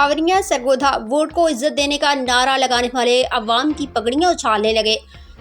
झावरिया Sargodha vote को इज्जत देने का नारा लगाने वाले अवाम की पगड़ियां उछालने लगे।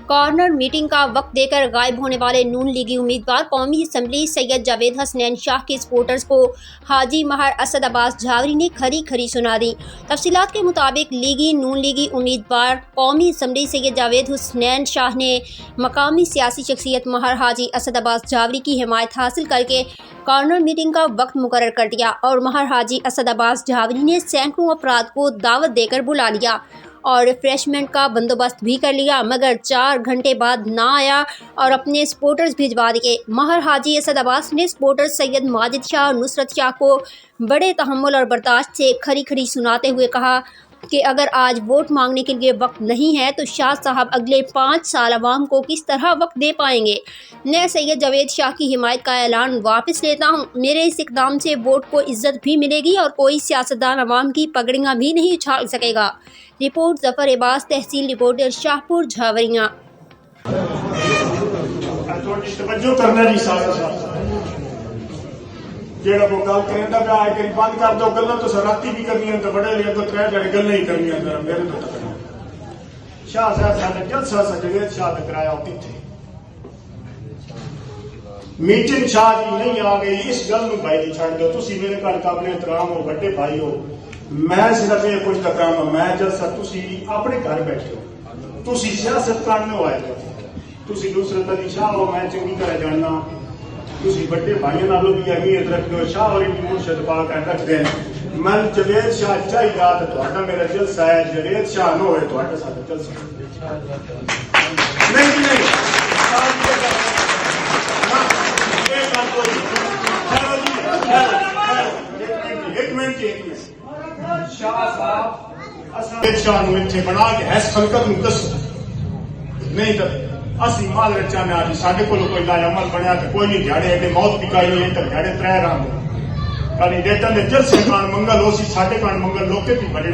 कॉर्नर मीटिंग का वक्त देकर गायब होने वाले नून लीगी उम्मीदवार कौमी असम्बली सैयद जावेद हसनैन शाह के सपोर्टर्स को हाजी महर असद अब्बास झावरी ने खरी खरी सुना दी। तफसीलात के मुताबिक लीगी नून लीगी उम्मीदवार कौमी असम्बली सैयद जावेद हसनैन शाह ने मकामी सियासी शख्सियत महर हाजी असद अब्बास झावरी की हिमायत हासिल करके कॉर्नर मीटिंग का वक्त मुकर्रर कर दिया और महर हाजी असद अब्बास झावरी ने सैकड़ों अफराद को दावत देकर बुला लिया और रिफ्रेशमेंट का बंदोबस्त भी कर लिया, मगर 4 घंटे बाद ना आया और अपने सपोर्टर्स भिजवा दिए। महर हाजी असद अब्बास ने सपोर्टर्स सैयद माजिद शाह और नुसरत शाह को बड़े तहम्मुल और बर्दाश्त से खरी खरी सुनाते हुए कहा कि अगर आज वोट मांगने के लिए वक्त नहीं है तो शाह साहब अगले 5 साल अवाम को किस तरह वक्त दे पाएंगे। मैं सैयद जावेद शाह की हिमायत का ऐलान वापस लेता हूँ। मेरे इस इकदाम से वोट को इज्जत भी मिलेगी और कोई सियासतदान अवाम की पगड़ियाँ भी नहीं उछाल सकेगा। रिपोर्ट जफर अब्बास, तहसील रिपोर्टर शाहपुर झावरिया। जेड़ा वो गल करेंदा पे आए करी बंद कर दो गल्लां तो राती भी करनी तो बड़े लिए तो त्रै जड़े गल्लां ही करनी मेरे तो तकना शाह साहब साडा जलसा सजवेद शाह ने कराया किथे मीटिंग शाह जी नहीं आ गई। इस गल नूं भाई जी छड़ दो। तुसी मेरे घर काबिल एहतराम हो, बड़े भाई हो। मैं सिर्फ ये पुछदा पिया मैं जलसा तुसी अपने घर बैठे हो, तुसी सियासत करने आए हो, तुसी नुसरत अली शाह हो, मैं चंगी तरह जानना। तुसी बड़े भाइयों नालों भी अहमियत रखते हो। शाह और इनकी मुर्शद पाक रखते हैं। मैं जावेद शाह चाहिए तो तुहाडा मेरा जलसा है, जावेद शाह न होए तुहाडा साडा जलसा नहीं नहीं एक मिनट शाह साहब असां शाह नूं इत्थे बना के हैस खलकत नूं दसो नहीं तो असी माल चाहने आज साढ़े को कोई लाया अमल बनया तो कोई नहीं ध्याड़े एडे मौत पिकाई नहीं तक ध्याड़े त्रै राम कल डेटा ने जलसे कान मंगल हो सी साढ़े कान मंगल लोके भी बने।